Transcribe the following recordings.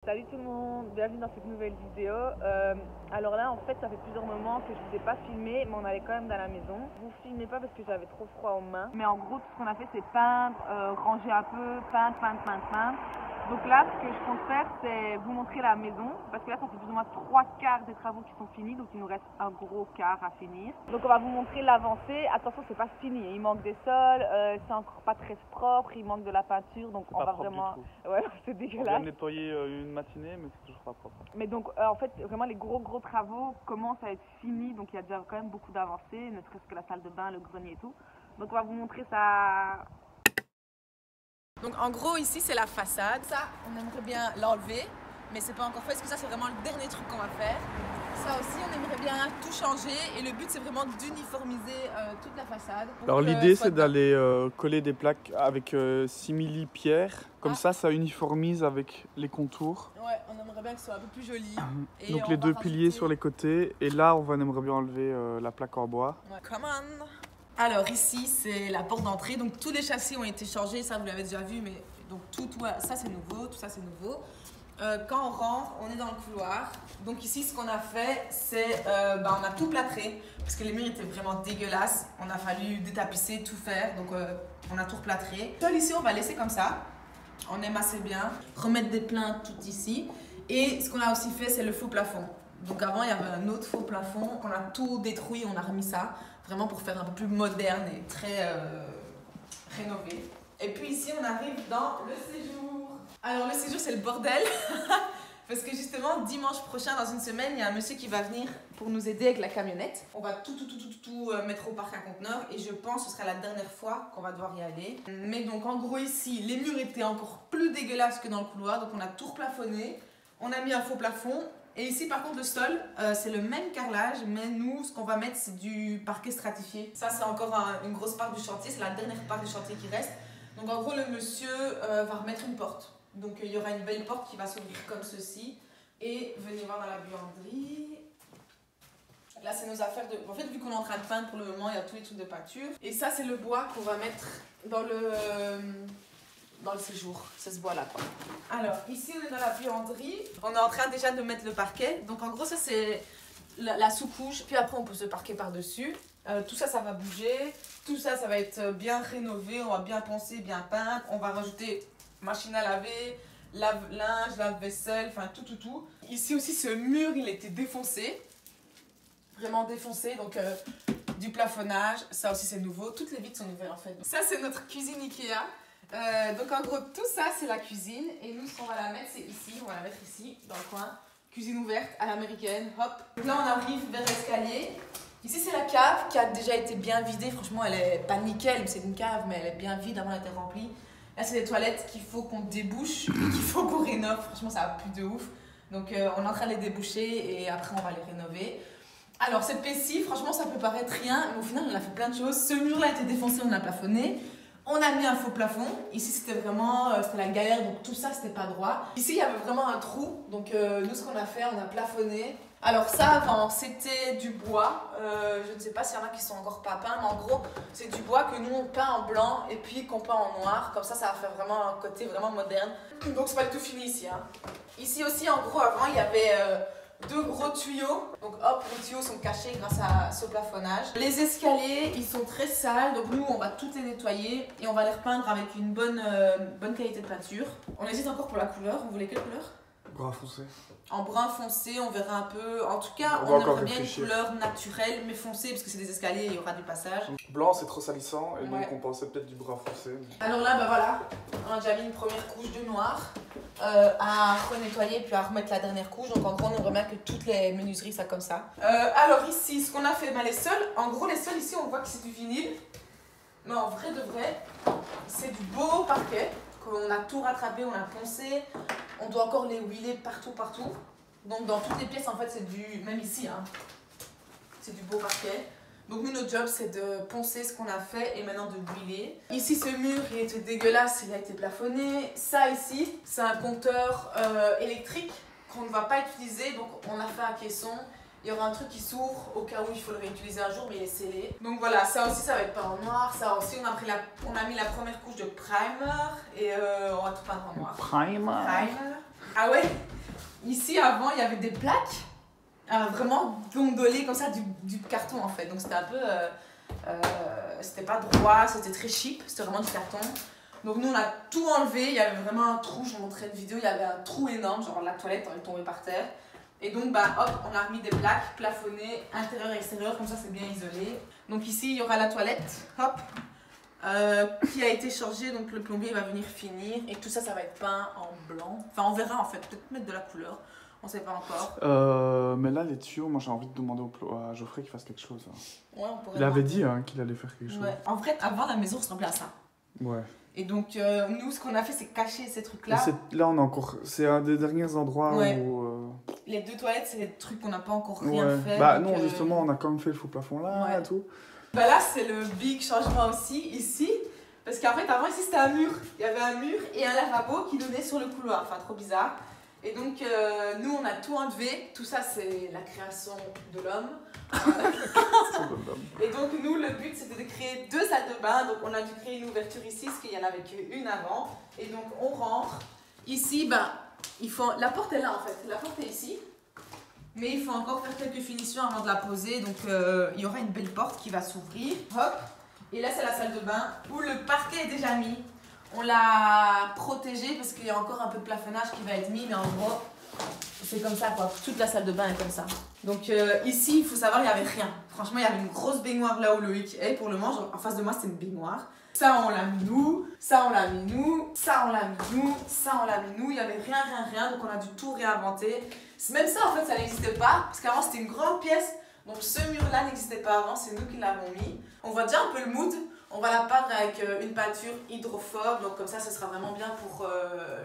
Salut tout le monde, bienvenue dans cette nouvelle vidéo. Alors là en fait ça fait plusieurs moments que je vous ai pas filmé, mais on allait quand même dans la maison. Je vous filmais pas parce que j'avais trop froid aux mains. Mais en gros tout ce qu'on a fait c'est peindre, ranger un peu, peindre. Donc là ce que je compte faire c'est vous montrer la maison. Parce que là ça fait plus ou moins 3/4 des travaux qui sont finis. Donc il nous reste un gros quart à finir. Donc on va vous montrer l'avancée. Attention c'est pas fini, il manque des sols, c'est encore pas très propre, il manque de la peinture. Donc on va vraiment... Ouais c'est dégueulasse. On vient de nettoyer une matinée mais c'est toujours pas propre. Mais donc en fait vraiment les gros travaux commencent à être finis, donc il y a déjà quand même beaucoup d'avancées, ne serait-ce que la salle de bain, le grenier et tout. Donc on va vous montrer ça. Donc en gros ici c'est la façade. Ça on aimerait bien l'enlever, mais c'est pas encore fait parce que ça c'est vraiment le dernier truc qu'on va faire. Ça aussi on aimerait bien tout changer et le but c'est vraiment d'uniformiser toute la façade. Alors l'idée c'est d'aller coller des plaques avec simili-pierre, comme ça uniformise avec les contours. Ouais, on aimerait bien que ce soit un peu plus joli. Et donc les deux piliers sur les côtés et là on aimerait bien enlever la plaque en bois. Ouais. Come on. Alors ici c'est la porte d'entrée, donc tous les châssis ont été changés, ça vous l'avez déjà vu, mais donc tout ça c'est nouveau, tout ça c'est nouveau. Quand on rentre, on est dans le couloir. Donc ici, ce qu'on a fait, c'est on a tout plâtré parce que les murs étaient vraiment dégueulasses. On a fallu détapisser, tout faire. Donc on a tout replâtré. Le sol ici, on va laisser comme ça. On aime assez bien. Remettre des plaintes tout ici. Et ce qu'on a aussi fait, c'est le faux plafond. Donc avant, il y avait un autre faux plafond. On a tout détruit, on a remis ça. Vraiment pour faire un peu plus moderne et très rénové. Et puis ici, on arrive dans le séjour. Alors le séjour c'est le bordel parce que justement dimanche prochain dans une semaine il y a un monsieur qui va venir pour nous aider avec la camionnette. On va tout mettre au parc à conteneurs et je pense que ce sera la dernière fois qu'on va devoir y aller. Mais donc en gros ici les murs étaient encore plus dégueulasses que dans le couloir, donc on a tout replafonné, on a mis un faux plafond. Et ici par contre le sol c'est le même carrelage, mais nous ce qu'on va mettre c'est du parquet stratifié. Ça c'est encore une grosse part du chantier, c'est la dernière part du chantier qui reste. Donc en gros le monsieur va remettre une porte. Donc il y aura une belle porte qui va s'ouvrir comme ceci. Et venez voir dans la buanderie. Là c'est nos affaires de... En fait vu qu'on est en train de peindre pour le moment, il y a tous les trucs de peinture. Et ça c'est le bois qu'on va mettre dans le séjour. C'est ce bois là quoi. Alors ici on est dans la buanderie. On est en train déjà de mettre le parquet. Donc en gros ça c'est la sous-couche. Puis après on pose le parquet par dessus. Tout ça, ça va bouger. Tout ça, ça va être bien rénové. On va bien poncer, bien peindre. On va rajouter machine à laver, lave-linge, lave-vaisselle, enfin tout. Ici aussi, ce mur, il était défoncé. Vraiment défoncé. Donc, du plafonnage. Ça aussi, c'est nouveau. Toutes les vitres sont nouvelles en fait. Ça, c'est notre cuisine Ikea. Donc, en gros, tout ça, c'est la cuisine. Et nous, ce qu'on va la mettre, c'est ici. On va la mettre ici, dans le coin. Cuisine ouverte à l'américaine. Hop. Donc là, on arrive vers l'escalier. Ici c'est la cave qui a déjà été bien vidée, franchement elle est pas nickel, c'est une cave mais elle est bien vide avant d'être remplie. Là c'est des toilettes qu'il faut qu'on débouche et qu'il faut qu'on rénove, franchement ça va plus de ouf. Donc on est en train de les déboucher et après on va les rénover. Alors cette pièce-ci, franchement ça peut paraître rien, mais au final on a fait plein de choses. Ce mur là a été défoncé, on l'a plafonné. On a mis un faux plafond, ici c'était vraiment c'était la galère, donc tout ça c'était pas droit. Ici il y avait vraiment un trou, donc nous ce qu'on a fait, on a plafonné. Alors ça avant c'était du bois, je ne sais pas s'il y en a qui sont encore pas peints, mais en gros c'est du bois que nous on peint en blanc et puis qu'on peint en noir, comme ça va faire vraiment un côté vraiment moderne. Donc c'est pas du tout fini ici. Hein. Ici aussi en gros avant il y avait deux gros tuyaux, donc hop les tuyaux sont cachés grâce à ce plafonnage. Les escaliers ils sont très sales, donc nous on va tout les nettoyer et on va les repeindre avec une bonne qualité de peinture. On hésite encore pour la couleur, vous voulez quelle couleur? Brun foncé. En brun foncé, on verra un peu. En tout cas, on aimerait bien une couleur naturelle, mais foncée, parce que c'est des escaliers et il y aura du passage. Blanc, c'est trop salissant, et donc on pensait peut-être du brun foncé. Mais... Alors là, bah voilà, on a déjà mis une première couche de noir à renettoyer, puis à remettre la dernière couche. Donc en gros, on aimerait bien que toutes les menuiseries soient comme ça. Alors ici, ce qu'on a fait, les sols, en gros, les sols ici, on voit que c'est du vinyle. Mais en vrai de vrai, c'est du beau parquet. On a tout rattrapé, on a poncé, on doit encore les huiler partout. Donc dans toutes les pièces en fait c'est du, même ici hein, c'est du beau parquet. Donc nous notre job c'est de poncer ce qu'on a fait et maintenant de huiler. Ici ce mur il était dégueulasse, il a été plafonné. Ça ici c'est un compteur électrique qu'on ne va pas utiliser, donc on a fait un caisson. Il y aura un truc qui s'ouvre au cas où il faut le réutiliser un jour, mais il est scellé. Donc voilà, ça aussi ça va être peint en noir. Ça aussi on a mis la première couche de primer et on va tout peindre en noir. Primer. Ah ouais. Ici, avant, il y avait des plaques vraiment gondolées comme ça, du carton en fait. Donc c'était un peu... c'était pas droit, c'était très cheap, c'était vraiment du carton. Donc nous, on a tout enlevé. Il y avait vraiment un trou, je vous montrais une vidéo, il y avait un trou énorme, genre la toilette, elle tombait par terre. Et donc, bah, hop, on a remis des plaques plafonnées, intérieur et extérieur, comme ça c'est bien isolé. Donc ici, il y aura la toilette, hop, qui a été changée, donc le plombier va venir finir. Et tout ça, ça va être peint en blanc. Enfin, on verra en fait, peut-être mettre de la couleur, on sait pas encore. Mais là, les tuyaux, moi j'ai envie de demander à Geoffrey qu'il fasse quelque chose. Hein. Ouais, on pourrait Il avait demander. dit hein, qu'il allait faire quelque chose. Ouais. En fait, avant, la maison ressemblait à ça. Ouais. Et donc, nous, ce qu'on a fait, c'est cacher ces trucs-là. Là, on a encore. C'est un des derniers endroits Ouais. où. Les deux toilettes, c'est des trucs qu'on n'a pas encore rien Ouais. fait. Bah donc, non, justement, on a quand même fait le faux plafond là Ouais. et tout. Bah là, c'est le big changement aussi, ici. Parce qu'en fait, avant, ici, c'était un mur. Il y avait un mur et un lavabo qui donnait sur le couloir. Enfin, trop bizarre. Et donc, nous, on a tout enlevé. Tout ça, c'est la création de l'homme. Et donc, nous, le but, c'était de créer 2 salles de bain. Donc, on a dû créer une ouverture ici, parce qu'il y en avait qu'une avant. Et donc, on rentre. Ici, ben, la porte est là, en fait. La porte est ici. Mais il faut encore faire quelques finitions avant de la poser. Donc, il y aura une belle porte qui va s'ouvrir. Hop. Et là, c'est la salle de bain où le parquet est déjà mis. On l'a protégé parce qu'il y a encore un peu de plafonnage qui va être mis. Mais en gros, c'est comme ça, quoi. Toute la salle de bain est comme ça. Donc, ici, il faut savoir, il n'y avait rien. Franchement, il y avait une grosse baignoire là où le hic est pour le moment. Genre, en face de moi, c'était une baignoire. Ça, on l'a mis nous. Ça, on l'a mis nous. Ça, on l'a mis nous. Ça, on l'a mis nous. Il n'y avait rien. Donc, on a dû tout réinventer. Même ça, en fait, ça n'existait pas. Parce qu'avant, c'était une grande pièce. Donc, ce mur-là n'existait pas avant. C'est nous qui l'avons mis. On voit déjà un peu le mood. On va la peindre avec une peinture hydrophobe. Donc, comme ça, ce sera vraiment bien pour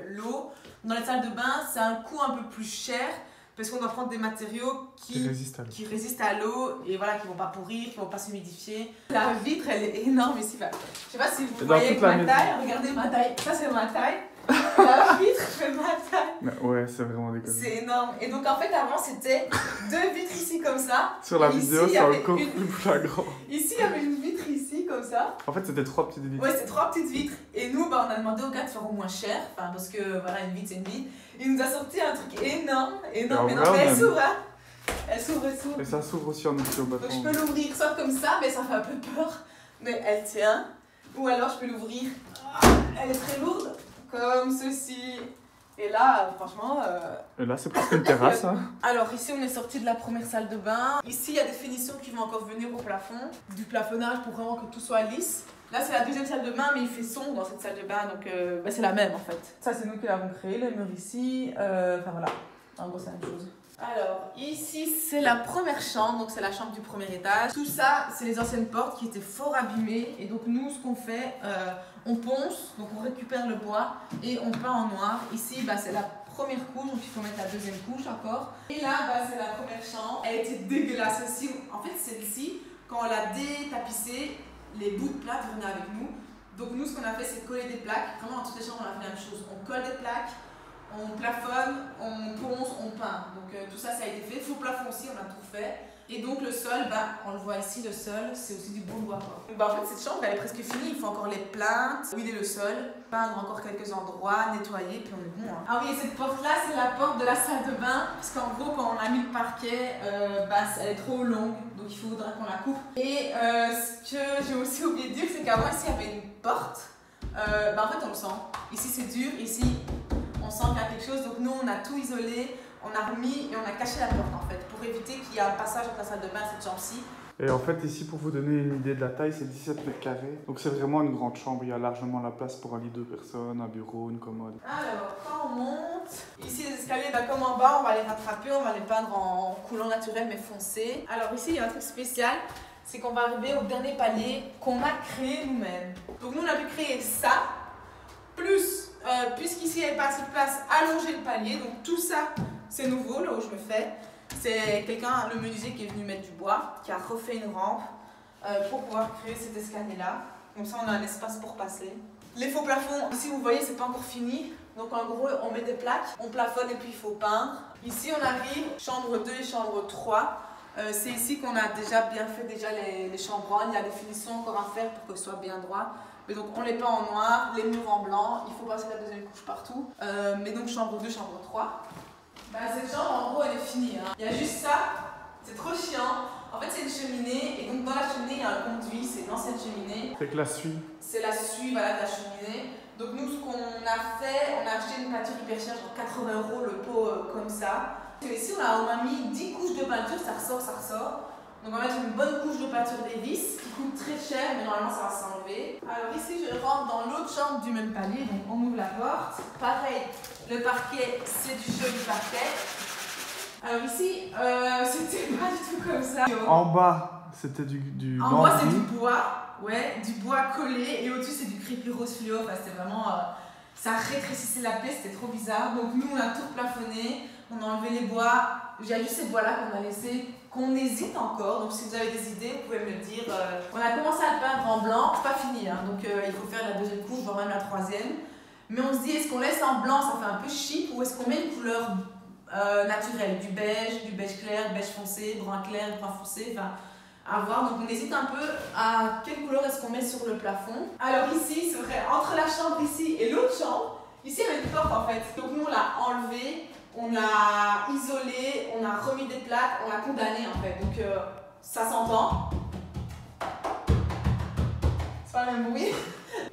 l'eau. Dans les salles de bain, c'est un coût un peu plus cher. Parce qu'on doit prendre des matériaux qui résistent à l'eau et voilà, qui ne vont pas pourrir, qui ne vont pas s'humidifier. La vitre, elle est énorme ici. Enfin, je ne sais pas si vous voyez avec ma taille. Regardez ma taille. Ça, c'est ma taille. La vitre fait ma taille. Ouais, c'est vraiment déconné. C'est énorme. Et donc, en fait, avant, c'était 2 vitres ici comme ça. Sur la Ici, vidéo, il y c'est avait encore une- plus flagrant. Ici, il y avait une vitre ici comme ça. En fait, c'était 3 petites vitres. Ouais, c'est 3 petites vitres. Et nous, bah, on a demandé au gars de faire au moins cher. Enfin, parce que voilà, une vitre, c'est une vitre. Il nous a sorti un truc énorme. Mais elle s'ouvre, hein. Elle s'ouvre. Et ça s'ouvre aussi en entier au Donc, bâtiment. je peux l'ouvrir soit comme ça, mais ça fait un peu peur. Mais elle tient. Ou alors, je peux l'ouvrir. Elle est très lourde, comme ceci. Et là, franchement. Et là, c'est presque une terrasse. Hein. Alors, ici, on est sorti de la première salle de bain. Ici, il y a des finitions qui vont encore venir au plafond. Du plafonnage pour vraiment que tout soit lisse. Là, c'est la deuxième salle de bain, mais il fait sombre dans cette salle de bain, donc bah, c'est la même en fait. Ça, c'est nous qui l'avons créé, le mur ici. Enfin voilà, en gros, c'est la même chose. Alors, ici, c'est la première chambre, donc c'est la chambre du premier étage. Tout ça, c'est les anciennes portes qui étaient fort abîmées. Et donc, nous, ce qu'on fait, on ponce, donc on récupère le bois et on peint en noir. Ici, bah, c'est la première couche, donc il faut mettre la deuxième couche encore. Et là, bah, c'est la première chambre. Elle était dégueulasse aussi. En fait, celle-ci, quand on l'a détapissée, les bouts de plaques venaient avec nous. Donc nous, ce qu'on a fait, c'est coller des plaques. Vraiment, dans toutes les chambres, on a fait la même chose. On colle des plaques, on plafonne, on ponce, on peint. Donc tout ça, ça a été fait. Faux plafond aussi, on a tout fait. Et donc le sol, bah, on le voit ici, le sol, c'est aussi du bon bois. Bah, en fait, cette chambre, elle est presque finie. Il faut encore les plaintes, huiler le sol, peindre encore quelques endroits, nettoyer, puis on est bon. Hein. Ah oui, et cette porte-là, c'est la porte de la salle de bain. Parce qu'en gros, quand on a mis le parquet, bah, elle est trop longue. Donc il faudra qu'on la coupe. Et ce que j'ai aussi oublié de dire, c'est qu'avant, ici, il y avait une porte. Bah, en fait, on le sent. Ici, c'est dur. Ici, on sent qu'il y a quelque chose. Donc nous, on a tout isolé. On a remis et on a caché la porte en fait pour éviter qu'il y ait un passage entre la salle de bain et cette chambre-ci. Et en fait, ici, pour vous donner une idée de la taille, c'est 17 mètres carrés. Donc c'est vraiment une grande chambre. Il y a largement la place pour un lit 2 personnes, un bureau, une commode. Alors, quand on monte, ici les escaliers, bah, comme en bas, on va les rattraper, on va les peindre en couleur naturelle mais foncé. Alors ici, il y a un truc spécial, c'est qu'on va arriver au dernier palier qu'on a créé nous-mêmes. Donc nous, on a pu créer ça, plus, puisqu'ici, il n'y avait pas assez de place, allonger le palier. Donc tout ça, c'est nouveau, là où je me fais. C'est quelqu'un, le menuisier, qui est venu mettre du bois, qui a refait une rampe pour pouvoir créer cet escalier-là. Comme ça, on a un espace pour passer. Les faux plafonds, ici, vous voyez, c'est pas encore fini. Donc, en gros, on met des plaques, on plafonne et puis il faut peindre. Ici, on arrive, chambre 2 et chambre 3. C'est ici qu'on a déjà bien fait les chambres. Il y a des finitions encore à faire pour que ce soit bien droit. Mais donc, on les peint en noir, les murs en blanc. Il faut passer la deuxième couche partout. Mais donc, chambre 2, chambre 3. Bah, cette chambre, en gros, elle est finie. Hein. Il y a juste ça, c'est trop chiant. En fait, c'est une cheminée, et donc dans la cheminée, il y a un conduit, c'est une ancienne cheminée. C'est que la suie. C'est la suie voilà, de la cheminée. Donc, nous, ce qu'on a fait, on a acheté une peinture hyper chère, genre 80 € le pot comme ça. Et ici, on a mis 10 couches de peinture, ça ressort, ça ressort. Donc, on va mettre une bonne couche de peinture Davis qui coûte très cher, mais normalement, ça va s'enlever. Alors, ici, je rentre dans l'autre chambre du même palier, donc on ouvre la porte. Pareil, le parquet, c'est du joli parquet. Alors ici, c'était pas du tout comme ça. En bas, c'était du En bas, c'est lambris. du bois, ouais, du bois collé, et au-dessus, c'est du crépi rose fluo. Enfin, c'était vraiment. Ça rétrécissait la pièce, c'était trop bizarre. Donc, nous, on a tout plafonné, on a enlevé les bois. J'ai juste ces bois-là qu'on a laissés, qu'on hésite encore. Donc, si vous avez des idées, vous pouvez me le dire. On a commencé à le peindre en blanc, c'est pas fini, hein, donc il faut faire la deuxième couche, voire même la troisième. Mais on se dit, est-ce qu'on laisse en blanc, ça fait un peu chic, ou est-ce qu'on met une couleur naturel, du beige clair, beige foncé, brun clair, brun foncé, enfin à voir. Donc on hésite un peu à quelle couleur est-ce qu'on met sur le plafond. Alors ici, c'est vrai, entre la chambre ici et l'autre chambre, ici il y avait une porte en fait. Donc nous on l'a enlevé, on l'a isolé, on a remis des plaques, on l'a condamné en fait. Donc ça s'entend. C'est pas le même bruit.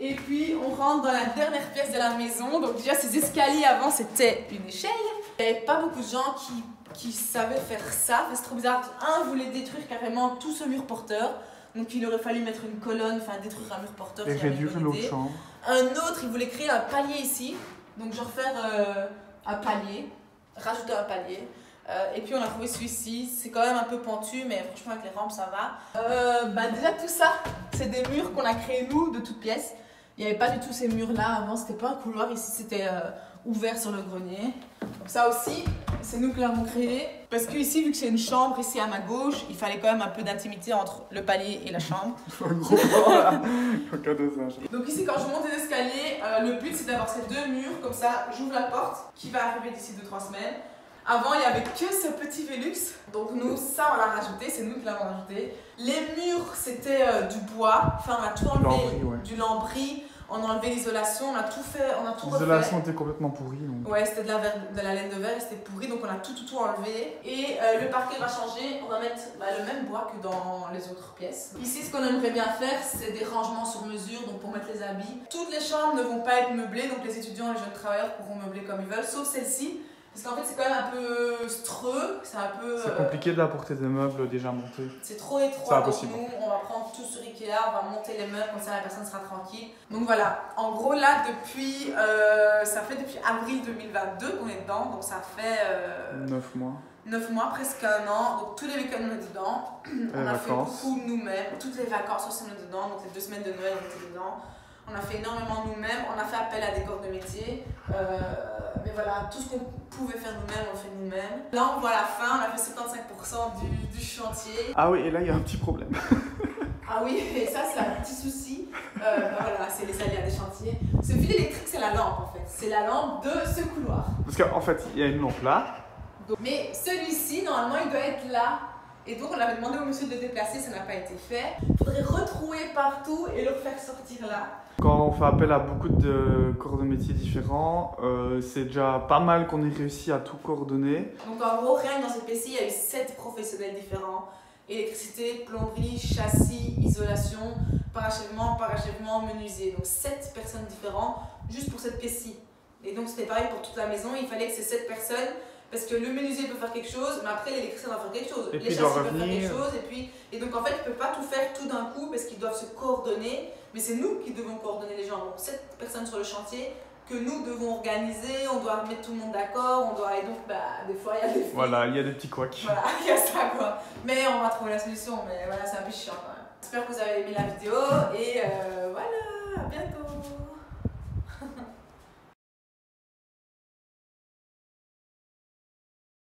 Et puis on rentre dans la dernière pièce de la maison. Donc déjà ces escaliers avant c'était une échelle. Il n'y avait pas beaucoup de gens qui savaient faire ça. C'est trop bizarre. Un voulait détruire carrément tout ce mur porteur. Donc il aurait fallu mettre une colonne, enfin détruire un mur porteur. Et réduire l'autre chambre. Un autre, il voulait créer un palier ici. Donc genre faire un palier, rajouter un palier. Et puis on a trouvé celui-ci. C'est quand même un peu pentu, mais franchement avec les rampes ça va. Bah déjà tout ça, c'est des murs qu'on a créés nous de toutes pièces. Il n'y avait pas du tout ces murs-là avant, c'était pas un couloir. Ici c'était ouvert sur le grenier. Donc ça aussi, c'est nous qui l'avons créé. Parce que ici, vu que c'est une chambre ici à ma gauche, il fallait quand même un peu d'intimité entre le palier et la chambre. Un gros plan là. Donc ici, quand je monte les escaliers, le but c'est d'avoir ces deux murs. Comme ça, j'ouvre la porte qui va arriver d'ici 2-3 semaines. Avant, il n'y avait que ce petit Velux. Donc nous, ça, on l'a rajouté. C'est nous qui l'avons rajouté. Les murs, c'était du bois. Enfin, on a tout enlevé. Lambris, ouais. Du lambris. On a enlevé l'isolation. On a tout fait. On a tout refait. L'isolation était complètement pourrie. Donc. Ouais, c'était de la laine de verre et c'était pourri. Donc on a tout enlevé. Et le parquet va changer. On va mettre le même bois que dans les autres pièces. Ici, ce qu'on aimerait bien faire, c'est des rangements sur mesure. Donc pour mettre les habits. Toutes les chambres ne vont pas être meublées. Donc les étudiants et les jeunes travailleurs pourront meubler comme ils veulent. Sauf celle-ci. Parce qu'en fait, c'est quand même un peu streux, c'est un peu... C'est compliqué d'apporter des meubles déjà montés. C'est trop étroit, donc impossible. nous, on va prendre tout sur Ikea, on va monter les meubles, comme ça la personne sera tranquille. Donc voilà, en gros là, ça fait depuis avril 2022 qu'on est dedans, donc ça fait... 9 mois. 9 mois, presque un an, donc tous les week-ends on est dedans. On a fait beaucoup nous-mêmes, toutes les vacances aussi on est dedans, donc les 2 semaines de Noël on était dedans. On a fait énormément nous-mêmes, on a fait appel à des corps de métier, mais voilà, tout ce qu'on pouvait faire nous-mêmes, on le fait nous-mêmes. Là on voit la fin, on a fait 75% du chantier. Ah oui, et là il y a un petit problème. Ah oui, et ça c'est un petit souci, voilà, c'est les aléas des chantiers. Ce fil électrique c'est la lampe en fait, c'est la lampe de ce couloir. Parce qu'en fait, il y a une lampe là. Mais celui-ci, normalement il doit être là. Et donc on avait demandé au monsieur de le déplacer, ça n'a pas été fait. Il faudrait retrouver partout et le faire sortir là. Quand on fait appel à beaucoup de corps de métiers différents, c'est déjà pas mal qu'on ait réussi à tout coordonner. Donc en gros, rien que dans cette PC, il y a eu 7 professionnels différents. Électricité, plomberie, châssis, isolation, parachèvement, menuisier. Donc 7 personnes différentes juste pour cette PC. Et donc c'était pareil pour toute la maison, il fallait que ces 7 personnes... Parce que le menuisier peut faire quelque chose, mais après l'électricien doit faire quelque chose. Et les châssis peuvent faire quelque chose. Et donc en fait, ils ne peuvent pas tout faire tout d'un coup parce qu'ils doivent se coordonner. Mais c'est nous qui devons coordonner les gens. Donc 7 personnes sur le chantier que nous devons organiser. On doit mettre tout le monde d'accord. Et donc des fois, il y a des... Voilà, il y a des petits couacs. Voilà, il y a ça quoi. Mais on va trouver la solution. Mais voilà, c'est un peu chiant quand même. J'espère que vous avez aimé la vidéo et